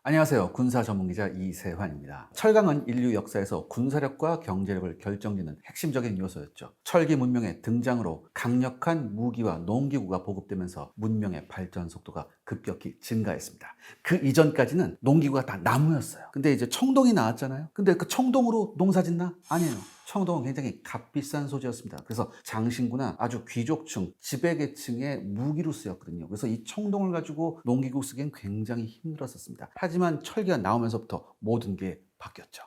안녕하세요. 군사 전문기자 이세환입니다. 철강은 인류 역사에서 군사력과 경제력을 결정짓는 핵심적인 요소였죠. 철기 문명의 등장으로 강력한 무기와 농기구가 보급되면서 문명의 발전 속도가 급격히 증가했습니다. 그 이전까지는 농기구가 다 나무였어요. 근데 이제 청동이 나왔잖아요. 근데 그 청동으로 농사 짓나? 아니에요. 청동은 굉장히 값비싼 소재였습니다. 그래서 장신구나 아주 귀족층, 지배계층의 무기로 쓰였거든요. 그래서 이 청동을 가지고 농기구 쓰기엔 굉장히 힘들었었습니다. 하지만 철기가 나오면서부터 모든 게 바뀌었죠.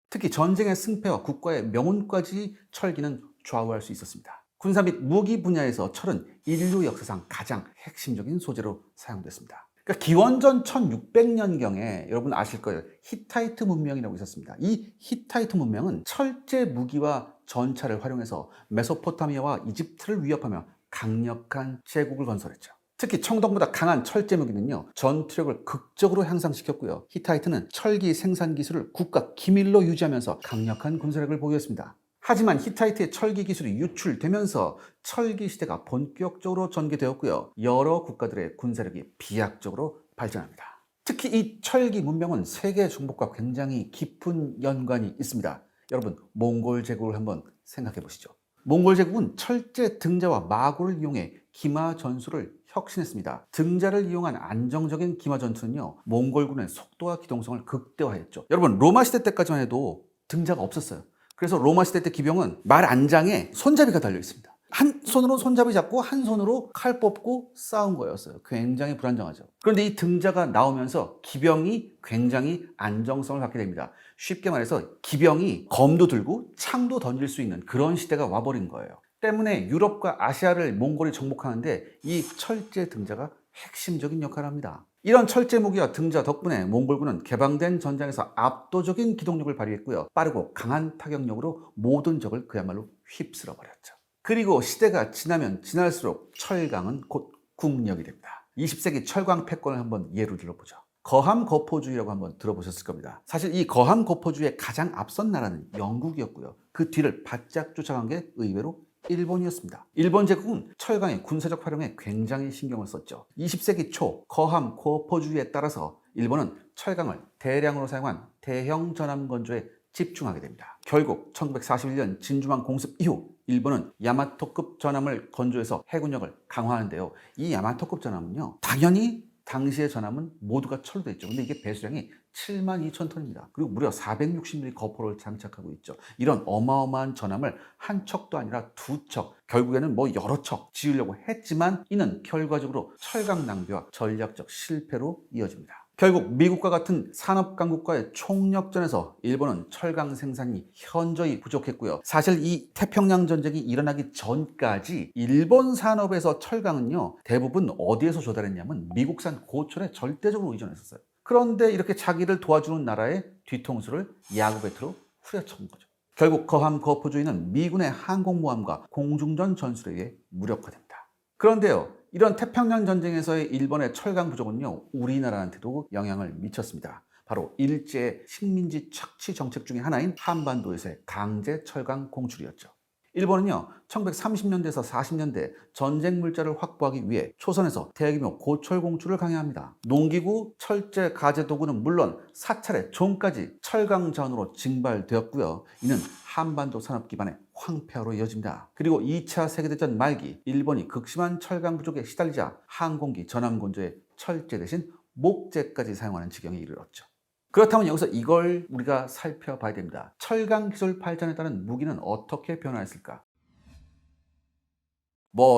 특히 전쟁의 승패와 국가의 명운까지 철기는 좌우할 수 있었습니다. 군사 및 무기 분야에서 철은 인류 역사상 가장 핵심적인 소재로 사용됐습니다. 그러니까 기원전 1600년경에 여러분 아실 거예요. 히타이트 문명이라고 있었습니다. 이 히타이트 문명은 철제 무기와 전차를 활용해서 메소포타미아와 이집트를 위협하며 강력한 제국을 건설했죠. 특히 청동보다 강한 철제 무기는요, 전투력을 극적으로 향상시켰고요. 히타이트는 철기 생산 기술을 국가 기밀로 유지하면서 강력한 군사력을 보유했습니다. 하지만 히타이트의 철기 기술이 유출되면서 철기 시대가 본격적으로 전개되었고요. 여러 국가들의 군사력이 비약적으로 발전합니다. 특히 이 철기 문명은 세계 정복과 굉장히 깊은 연관이 있습니다. 여러분, 몽골 제국을 한번 생각해 보시죠. 몽골 제국은 철제 등자와 마구를 이용해 기마 전술을 혁신했습니다. 등자를 이용한 안정적인 기마 전투는요, 몽골군의 속도와 기동성을 극대화했죠. 여러분, 로마 시대 때까지만 해도 등자가 없었어요. 그래서 로마 시대 때 기병은 말 안장에 손잡이가 달려 있습니다. 한 손으로 손잡이 잡고 한 손으로 칼 뽑고 싸운 거였어요. 굉장히 불안정하죠. 그런데 이 등자가 나오면서 기병이 굉장히 안정성을 갖게 됩니다. 쉽게 말해서 기병이 검도 들고 창도 던질 수 있는 그런 시대가 와버린 거예요. 때문에 유럽과 아시아를 몽골이 정복하는데 이 철제 등자가 핵심적인 역할을 합니다. 이런 철제 무기와 등자 덕분에 몽골군은 개방된 전장에서 압도적인 기동력을 발휘했고요. 빠르고 강한 타격력으로 모든 적을 그야말로 휩쓸어 버렸죠. 그리고 시대가 지나면 지날수록 철강은 곧 국력이 됩니다. 20세기 철강 패권을 한번 예로 들어보죠. 거함 거포주의라고 한번 들어보셨을 겁니다. 사실 이 거함 거포주의의 가장 앞선 나라는 영국이었고요. 그 뒤를 바짝 쫓아간 게 의외로 일본이었습니다. 일본 제국은 철강의 군사적 활용에 굉장히 신경을 썼죠. 20세기 초 거함 거포주의에 따라서 일본은 철강을 대량으로 사용한 대형 전함 건조에 집중하게 됩니다. 결국 1941년 진주만 공습 이후 일본은 야마토급 전함을 건조해서 해군력을 강화하는데요. 이 야마토급 전함은요, 당연히 당시의 전함은 모두가 철로 돼 있죠. 근데 이게 배수량이 72,000톤입니다. 그리고 무려 460mm 거포를 장착하고 있죠. 이런 어마어마한 전함을 한 척도 아니라 두 척, 결국에는 여러 척 지으려고 했지만 이는 결과적으로 철강 낭비와 전략적 실패로 이어집니다. 결국 미국과 같은 산업 강국과의 총력전에서 일본은 철강 생산이 현저히 부족했고요. 사실 이 태평양 전쟁이 일어나기 전까지 일본 산업에서 철강은요, 대부분 어디에서 조달했냐면 미국산 고철에 절대적으로 의존했었어요. 그런데 이렇게 자기를 도와주는 나라의 뒤통수를 야구배트로 후려쳐본 거죠. 결국 거함 거포주의는 미군의 항공모함과 공중전 전술에 의해 무력화됩니다. 그런데요, 이런 태평양 전쟁에서의 일본의 철강 부족은요, 우리나라한테도 영향을 미쳤습니다. 바로 일제의 식민지 착취 정책 중에 하나인 한반도에서의 강제 철강 공출이었죠. 일본은요, 1930년대에서 40년대 전쟁 물자를 확보하기 위해 초선에서 대규모 고철 공출을 강행합니다. 농기구, 철제 가제 도구는 물론 사찰의 종까지 철강전으로 징발되었고요. 이는 한반도 산업 기반의 황폐화로 이어집니다. 그리고 2차 세계대전 말기 일본이 극심한 철강 부족에 시달리자 항공기 전함 건조에 철제 대신 목재까지 사용하는 지경에 이르렀죠. 그렇다면 여기서 이걸 우리가 살펴봐야 됩니다. 철강 기술 발전에 따른 무기는 어떻게 변화했을까?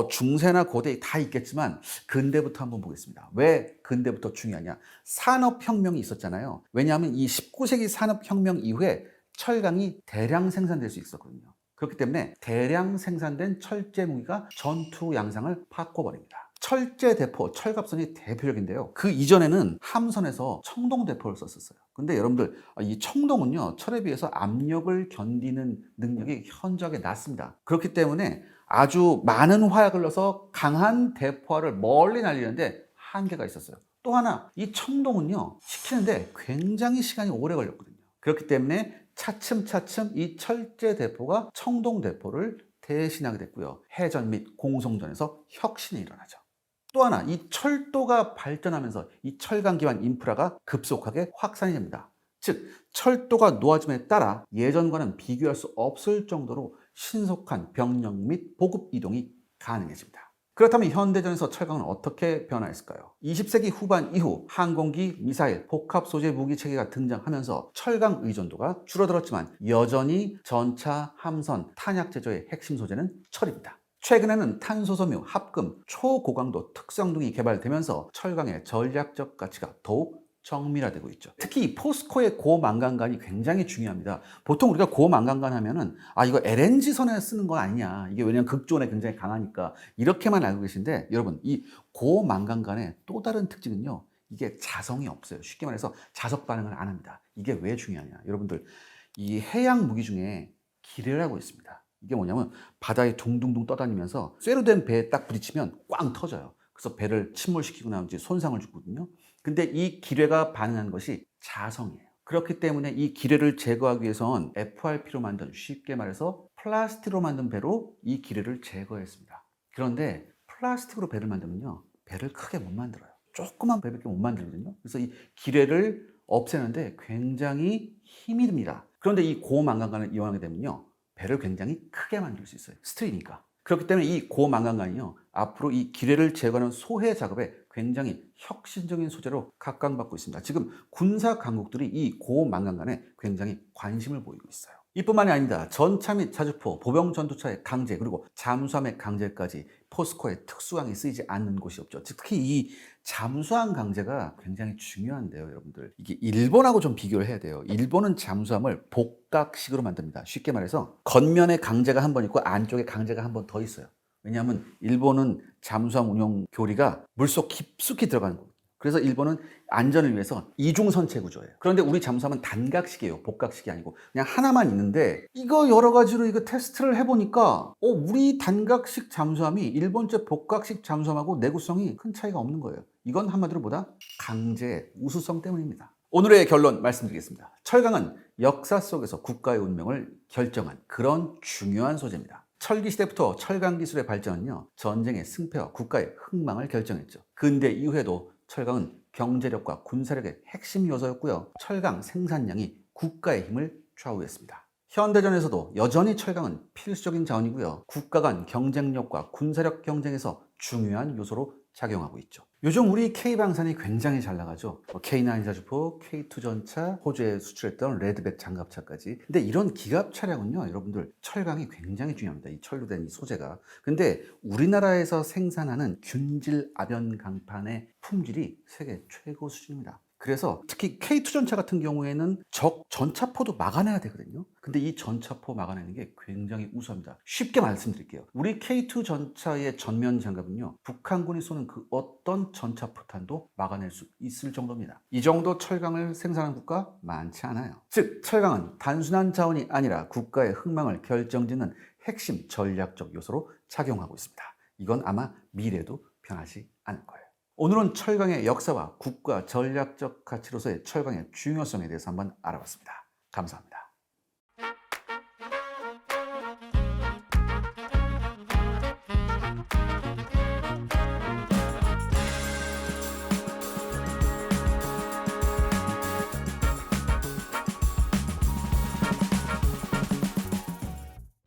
중세나 고대 다 있겠지만 근대부터 한번 보겠습니다. 왜 근대부터 중요하냐? 산업혁명이 있었잖아요. 왜냐하면 이 19세기 산업혁명 이후에 철강이 대량 생산될 수 있었거든요. 그렇기 때문에 대량 생산된 철제 무기가 전투 양상을 바꿔버립니다. 철제 대포, 철갑선이 대표적인데요. 그 이전에는 함선에서 청동 대포를 썼었어요. 근데 여러분들, 이 청동은요, 철에 비해서 압력을 견디는 능력이 현저하게 낮습니다. 그렇기 때문에 아주 많은 화약을 넣어서 강한 대포알을 멀리 날리는데 한계가 있었어요. 또 하나, 이 청동은요, 식히는데 굉장히 시간이 오래 걸렸거든요. 그렇기 때문에 차츰차츰 이 철제 대포가 청동 대포를 대신하게 됐고요. 해전 및 공송전에서 혁신이 일어나죠. 또 하나, 이 철도가 발전하면서 이 철강 기반 인프라가 급속하게 확산이 됩니다. 즉, 철도가 놓아짐에 따라 예전과는 비교할 수 없을 정도로 신속한 병력 및 보급 이동이 가능해집니다. 그렇다면 현대전에서 철강은 어떻게 변화했을까요? 20세기 후반 이후 항공기, 미사일, 복합 소재 무기 체계가 등장하면서 철강 의존도가 줄어들었지만 여전히 전차, 함선, 탄약 제조의 핵심 소재는 철입니다. 최근에는 탄소섬유, 합금, 초고강도 특성등이 개발되면서 철강의 전략적 가치가 더욱 정밀화되고 있죠. 특히 포스코의 고망간간이 굉장히 중요합니다. 보통 우리가 고망간간 하면은 이거 LNG 선에 쓰는 거 아니냐, 이게 왜냐면 극조온에 굉장히 강하니까 이렇게만 알고 계신데, 여러분 이 고망간간의 또 다른 특징은요, 이게 자성이 없어요. 쉽게 말해서 자석 반응을 안 합니다. 이게 왜 중요하냐, 여러분들 이 해양 무기 중에 기뢰라고 있습니다. 이게 뭐냐면 바다에 둥둥둥 떠다니면서 쇠로 된 배에 딱 부딪히면 꽝 터져요. 그래서 배를 침몰시키거나 이제 손상을 주거든요. 근데 이 기뢰가 반응하는 것이 자성이에요. 그렇기 때문에 이 기뢰를 제거하기 위해선 FRP로 만든, 쉽게 말해서 플라스틱으로 만든 배로 이 기뢰를 제거했습니다. 그런데 플라스틱으로 배를 만들면요, 배를 크게 못 만들어요. 조그만 배밖에 못 만들거든요. 그래서 이 기뢰를 없애는데 굉장히 힘이 듭니다. 그런데 이 고망간간을 이용하게 되면요, 배를 굉장히 크게 만들 수 있어요. 스틸이니까. 그렇기 때문에 이 고망간간이요, 앞으로 이 기뢰를 제거하는 소해 작업에 굉장히 혁신적인 소재로 각광받고 있습니다. 지금 군사 강국들이 이 고망간간에 굉장히 관심을 보이고 있어요. 이뿐만이 아닙니다. 전차 및 자주포, 보병 전투차의 강제, 그리고 잠수함의 강제까지 포스코의 특수강이 쓰이지 않는 곳이 없죠. 특히 이 잠수함 강제가 굉장히 중요한데요, 여러분들. 이게 일본하고 좀 비교를 해야 돼요. 일본은 잠수함을 복각식으로 만듭니다. 쉽게 말해서 겉면에 강제가 한 번 있고 안쪽에 강제가 한 번 더 있어요. 왜냐하면 일본은 잠수함 운용 교리가 물속 깊숙이 들어가는 거예요. 그래서 일본은 안전을 위해서 이중선체 구조예요. 그런데 우리 잠수함은 단각식이에요. 복각식이 아니고 그냥 하나만 있는데, 이거 여러 가지로 이거 테스트를 해보니까 우리 단각식 잠수함이 일본제 복각식 잠수함하고 내구성이 큰 차이가 없는 거예요. 이건 한마디로 뭐다? 강제 우수성 때문입니다. 오늘의 결론 말씀드리겠습니다. 철강은 역사 속에서 국가의 운명을 결정한 그런 중요한 소재입니다. 철기 시대부터 철강 기술의 발전은요, 전쟁의 승패와 국가의 흥망을 결정했죠. 근대 이후에도 철강은 경제력과 군사력의 핵심 요소였고요. 철강 생산량이 국가의 힘을 좌우했습니다. 현대전에서도 여전히 철강은 필수적인 자원이고요. 국가 간 경쟁력과 군사력 경쟁에서 중요한 요소로 작용하고 있죠. 요즘 우리 K방산이 굉장히 잘 나가죠. K9 자주포, K2 전차, 호주에 수출했던 레드백 장갑차까지. 근데 이런 기갑 차량은요, 여러분들 철강이 굉장히 중요합니다. 이 철로 된 이 소재가. 근데 우리나라에서 생산하는 균질 아변 강판의 품질이 세계 최고 수준입니다. 그래서 특히 K2 전차 같은 경우에는 적 전차포도 막아내야 되거든요. 근데 이 전차포 막아내는 게 굉장히 우수합니다. 쉽게 말씀드릴게요. 우리 K2 전차의 전면 장갑은요, 북한군이 쏘는 그 어떤 전차포탄도 막아낼 수 있을 정도입니다. 이 정도 철강을 생산하는 국가 많지 않아요. 즉, 철강은 단순한 자원이 아니라 국가의 흥망을 결정짓는 핵심 전략적 요소로 작용하고 있습니다. 이건 아마 미래도 변하지 않을 거예요. 오늘은 철강의 역사와 국가 전략적 가치로서의 철강의 중요성에 대해서 한번 알아봤습니다. 감사합니다.